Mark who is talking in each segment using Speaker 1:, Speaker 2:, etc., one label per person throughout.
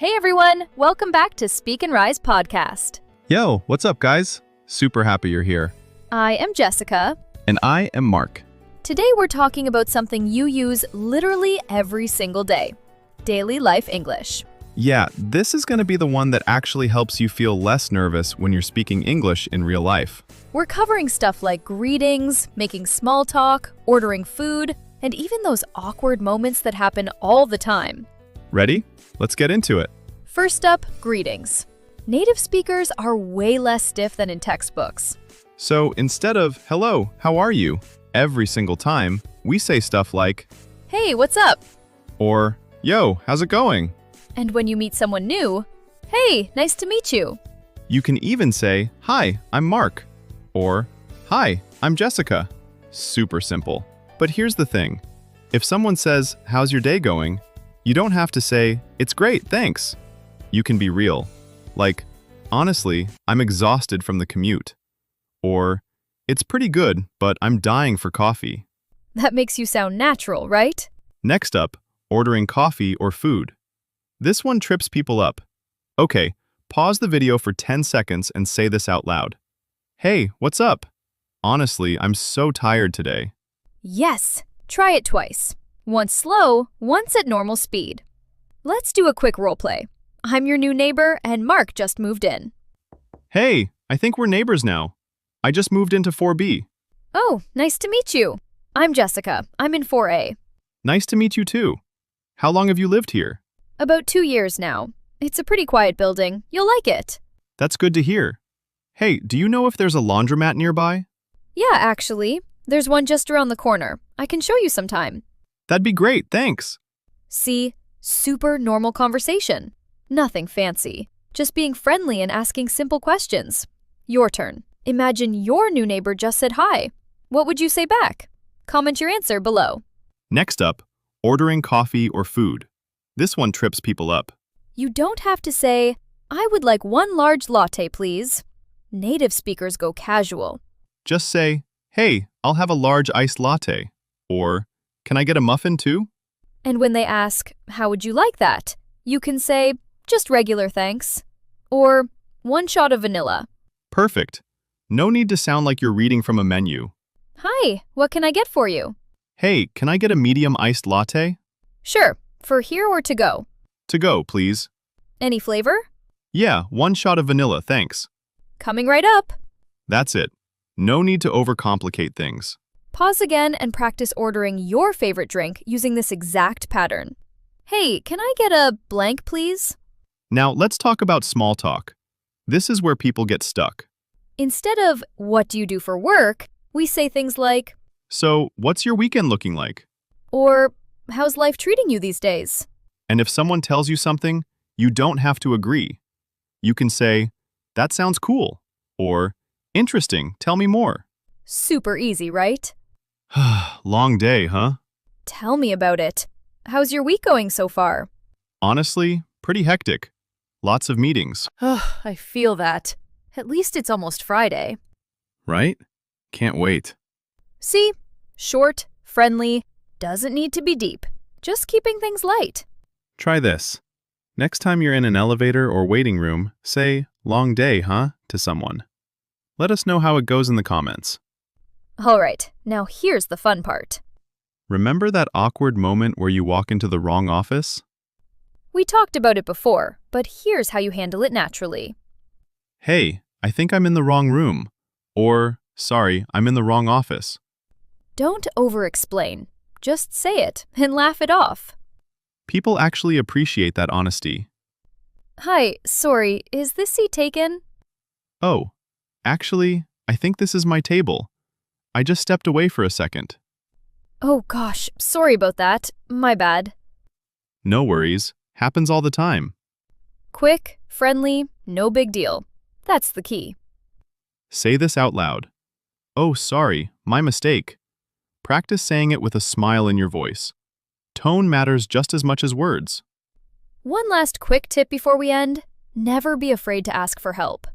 Speaker 1: Hey everyone, welcome back to Speak and Rise podcast.
Speaker 2: Yo, what's up, guys? Super happy you're here.
Speaker 1: I am Jessica.
Speaker 2: And I am Mark.
Speaker 1: Today we're talking about something you use literally every single day, daily life English.
Speaker 2: Yeah, this is going to be the one that actually helps you feel less nervous when you're speaking English in real life.
Speaker 1: We're covering stuff like greetings, making small talk, ordering food, and even those awkward moments that happen all the time.
Speaker 2: Ready? Let's get into it.
Speaker 1: First up, greetings. Native speakers are way less stiff than in textbooks.
Speaker 2: So instead of, hello, how are you? Every single time, we say stuff like,
Speaker 1: Hey, what's up?
Speaker 2: or, yo, how's it going?
Speaker 1: And when you meet someone new, hey, nice to meet you.
Speaker 2: You can even say, hi, I'm Mark. Or, hi, I'm Jessica. Super simple. But here's the thing. If someone says, how's your day going? You don't have to say, it's great, thanks. You can be real. Like, honestly, I'm exhausted from the commute. Or, it's pretty good, but I'm dying for coffee.
Speaker 1: That makes you sound natural, right?
Speaker 2: Next up, ordering coffee or food. This one trips people up. Okay, pause the video for 10 seconds and say this out loud. Hey, what's up? Honestly, I'm so tired today.
Speaker 1: Yes, try it twice. Once slow, once at normal speed. Let's do a quick role play. I'm your new neighbor and Mark just moved in.
Speaker 2: Hey, I think we're neighbors now. I just moved into 4B.
Speaker 1: Oh, nice to meet you. I'm Jessica. I'm in 4A.
Speaker 2: Nice to meet you too. How long have you lived here?
Speaker 1: About 2 years now. It's a pretty quiet building. You'll like it.
Speaker 2: That's good to hear. Hey, do you know if there's a laundromat nearby?
Speaker 1: Yeah, actually. There's one just around the corner. I can show you sometime.
Speaker 2: That'd be great, thanks.
Speaker 1: See? Super normal conversation. Nothing fancy. Just being friendly and asking simple questions. Your turn. Imagine your new neighbor just said hi. What would you say back? Comment your answer below.
Speaker 2: Next up, ordering coffee or food. This one trips people up.
Speaker 1: You don't have to say, I would like one large latte, please. Native speakers go casual.
Speaker 2: Just say, hey, I'll have a large iced latte. Or, can I get a muffin too?
Speaker 1: And when they ask, how would you like that? You can say, just regular thanks. Or, one shot of vanilla.
Speaker 2: Perfect. No need to sound like you're reading from a menu.
Speaker 1: Hi, what can I get for you?
Speaker 2: Hey, can I get a medium iced latte?
Speaker 1: Sure, for here or to go.
Speaker 2: To go, please.
Speaker 1: Any flavor?
Speaker 2: Yeah, one shot of vanilla, thanks.
Speaker 1: Coming right up.
Speaker 2: That's it. No need to overcomplicate things.
Speaker 1: Pause again and practice ordering your favorite drink using this exact pattern. Hey, can I get a blank, please?
Speaker 2: Now, let's talk about small talk. This is where people get stuck.
Speaker 1: Instead of, what do you do for work, we say things like,
Speaker 2: So, what's your weekend looking like?
Speaker 1: or, how's life treating you these days?
Speaker 2: And if someone tells you something, you don't have to agree. You can say, that sounds cool. Or, interesting, tell me more.
Speaker 1: Super easy, right?
Speaker 2: Long day, huh?
Speaker 1: Tell me about it. How's your week going so far?
Speaker 2: Honestly, pretty hectic. Lots of meetings.
Speaker 1: I feel that. At least it's almost Friday.
Speaker 2: Right? Can't wait.
Speaker 1: See? Short, friendly, doesn't need to be deep. Just keeping things light.
Speaker 2: Try this. Next time you're in an elevator or waiting room, say, long day, huh, to someone. Let us know how it goes in the comments.
Speaker 1: All right, now here's the fun part.
Speaker 2: Remember that awkward moment where you walk into the wrong office?
Speaker 1: We talked about it before, but here's how you handle it naturally.
Speaker 2: Hey, I think I'm in the wrong room. Or, sorry, I'm in the wrong office.
Speaker 1: Don't over-explain. Just say it and laugh it off.
Speaker 2: People actually appreciate that honesty.
Speaker 1: Hi, sorry, is this seat taken?
Speaker 2: Oh, actually, I think this is my table. I just stepped away for a second.
Speaker 1: Oh gosh, sorry about that. My bad.
Speaker 2: No worries. Happens all the time.
Speaker 1: Quick, friendly, no big deal. That's the key.
Speaker 2: Say this out loud. Oh, sorry, my mistake. Practice saying it with a smile in your voice. Tone matters just as much as words.
Speaker 1: One last quick tip before we end. Never be afraid to ask for help.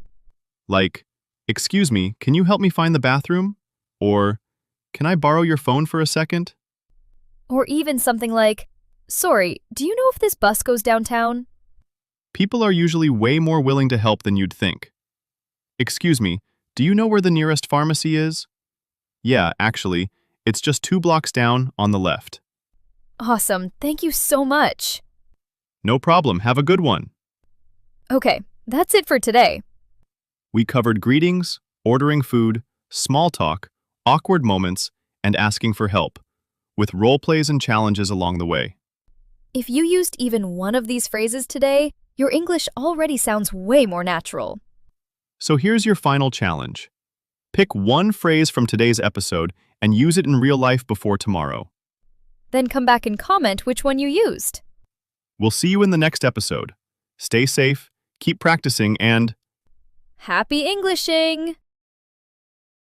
Speaker 2: Like, excuse me, can you help me find the bathroom? Or, can I borrow your phone for a second?
Speaker 1: Or even something like, sorry, do you know if this bus goes downtown?
Speaker 2: People are usually way more willing to help than you'd think. Excuse me, do you know where the nearest pharmacy is? Yeah, actually, it's just 2 blocks down on the left.
Speaker 1: Awesome, thank you so much.
Speaker 2: No problem, have a good one.
Speaker 1: Okay, that's it for today.
Speaker 2: We covered greetings, ordering food, small talk, awkward moments, and asking for help, with role plays and challenges along the way.
Speaker 1: If you used even one of these phrases today, your English already sounds way more natural.
Speaker 2: So here's your final challenge. Pick one phrase from today's episode and use it in real life before tomorrow.
Speaker 1: Then come back and comment which one you used.
Speaker 2: We'll see you in the next episode. Stay safe, keep practicing, and
Speaker 1: Happy Englishing!